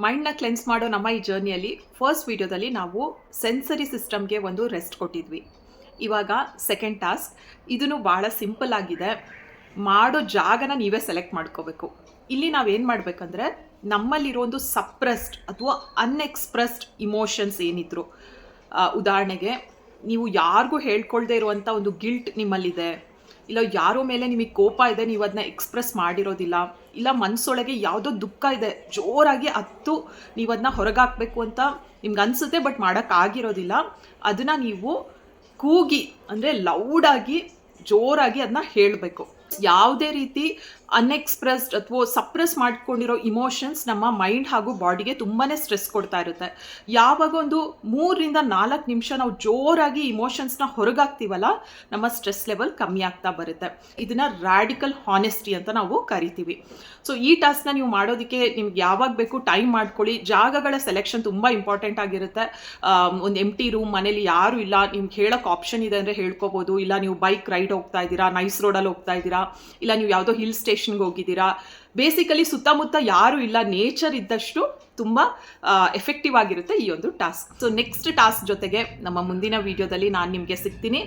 ಮೈಂಡ್ನ cleanse ಮಾಡೋ ನಮ್ಮ ಈ ಜರ್ನಿಯಲ್ಲಿ ಫಸ್ಟ್ ವೀಡಿಯೋದಲ್ಲಿ ನಾವು ಸೆನ್ಸರಿ ಸಿಸ್ಟಮ್ಗೆ ಒಂದು ರೆಸ್ಟ್ ಕೊಟ್ಟಿದ್ವಿ. ಇವಾಗ ಸೆಕೆಂಡ್ ಟಾಸ್ಕ್. ಇದನ್ನು ಭಾಳ ಸಿಂಪಲ್ ಆಗಿದೆ. ಮಾಡೋ ಜಾಗನ ನೀವೇ ಸೆಲೆಕ್ಟ್ ಮಾಡ್ಕೋಬೇಕು. ಇಲ್ಲಿ ನಾವೇನು ಮಾಡಬೇಕಂದ್ರೆ ನಮ್ಮಲ್ಲಿರೋ ಒಂದು ಸಪ್ರೆಸ್ಡ್ ಅಥವಾ ಅನ್ಎಕ್ಸ್ಪ್ರೆಸ್ಡ್ ಇಮೋಷನ್ಸ್ ಏನಿದ್ರು, ಉದಾಹರಣೆಗೆ ನೀವು ಯಾರಿಗೂ ಹೇಳ್ಕೊಳ್ದೇ ಇರುವಂಥ ಒಂದು ಗಿಲ್ಟ್ ನಿಮ್ಮಲ್ಲಿದೆ, ಇಲ್ಲ ಯಾರೋ ಮೇಲೆ ನಿಮಗೆ ಕೋಪ ಇದೆ, ನೀವು ಅದನ್ನ ಎಕ್ಸ್ಪ್ರೆಸ್ ಮಾಡಿರೋದಿಲ್ಲ, ಇಲ್ಲ ಮನಸ್ಸೊಳಗೆ ಯಾವುದೋ ದುಃಖ ಇದೆ ಜೋರಾಗಿ ಅತ್ತು ನೀವು ಅದನ್ನ ಹೊರಗಾಕಬೇಕು ಅಂತ ನಿಮ್ಗೆ ಅನಿಸುತ್ತೆ, ಬಟ್ ಮಾಡೋಕ್ಕಾಗಿರೋದಿಲ್ಲ. ಅದನ್ನು ನೀವು ಕೂಗಿ ಅಂದರೆ ಲೌಡಾಗಿ ಜೋರಾಗಿ ಅದನ್ನ ಹೇಳಬೇಕು. ಯಾವುದೇ ರೀತಿ ಅನ್ಎಕ್ಸ್ಪ್ರೆಸ್ಡ್ ಅಥವಾ ಸಪ್ರೆಸ್ ಮಾಡ್ಕೊಂಡಿರೋ ಇಮೋಷನ್ಸ್ ನಮ್ಮ ಮೈಂಡ್ ಹಾಗೂ ಬಾಡಿಗೆ ತುಂಬಾ ಸ್ಟ್ರೆಸ್ ಕೊಡ್ತಾ ಇರುತ್ತೆ. ಯಾವಾಗ ಒಂದು 3-4 ನಿಮಿಷ ನಾವು ಜೋರಾಗಿ ಇಮೋಷನ್ಸ್ನ ಹೊರಗಾಗ್ತೀವಲ್ಲ, ನಮ್ಮ ಸ್ಟ್ರೆಸ್ ಲೆವೆಲ್ ಕಮ್ಮಿ ಆಗ್ತಾ ಬರುತ್ತೆ. ಇದನ್ನು ರ್ಯಾಡಿಕಲ್ ಹಾನೆಸ್ಟಿ ಅಂತ ನಾವು ಕರಿತೀವಿ. ಸೊ ಈ ಟಾಸ್ಕ್ನ ನೀವು ಮಾಡೋದಕ್ಕೆ ನಿಮ್ಗೆ ಯಾವಾಗ ಬೇಕು ಟೈಮ್ ಮಾಡ್ಕೊಳ್ಳಿ. ಜಾಗಗಳ ಸೆಲೆಕ್ಷನ್ ತುಂಬ ಇಂಪಾರ್ಟೆಂಟ್ ಆಗಿರುತ್ತೆ. ಒಂದು ಎಂಟಿ ರೂಮ್, ಮನೇಲಿ ಯಾರೂ ಇಲ್ಲ, ನಿಮ್ಗೆ ಹೇಳೋಕ್ಕೆ ಆಪ್ಷನ್ ಇದೆ ಅಂದರೆ ಹೇಳ್ಕೊಬೋದು. ಇಲ್ಲ ನೀವು ಬೈಕ್ ರೈಡ್ ಹೋಗ್ತಾ ಇದ್ದೀರಾ, ನೈಸ್ ರೋಡಲ್ಲಿ ಹೋಗ್ತಾ ಇದ್ದೀರಾ, ಇಲ್ಲ ನೀವು ಯಾವುದೋ ಹಿಲ್ ಸ್ಟೇಷನ್ಗೆ ಹೋಗಿದ್ದೀರಾ, ಬೇಸಿಕಲಿ ಸುತ್ತಮುತ್ತ ಯಾರೂ ಇಲ್ಲ, ನೇಚರ್ ಇದ್ದಷ್ಟು ತುಂಬ ಎಫೆಕ್ಟಿವ್ ಆಗಿರುತ್ತೆ ಈ ಒಂದು ಟಾಸ್ಕ್. ಸೊ ನೆಕ್ಸ್ಟ್ ಟಾಸ್ಕ್ ಜೊತೆಗೆ ನಮ್ಮ ಮುಂದಿನ ವಿಡಿಯೋದಲ್ಲಿ ನಾನು ನಿಮಗೆ ಸಿಗ್ತೀನಿ.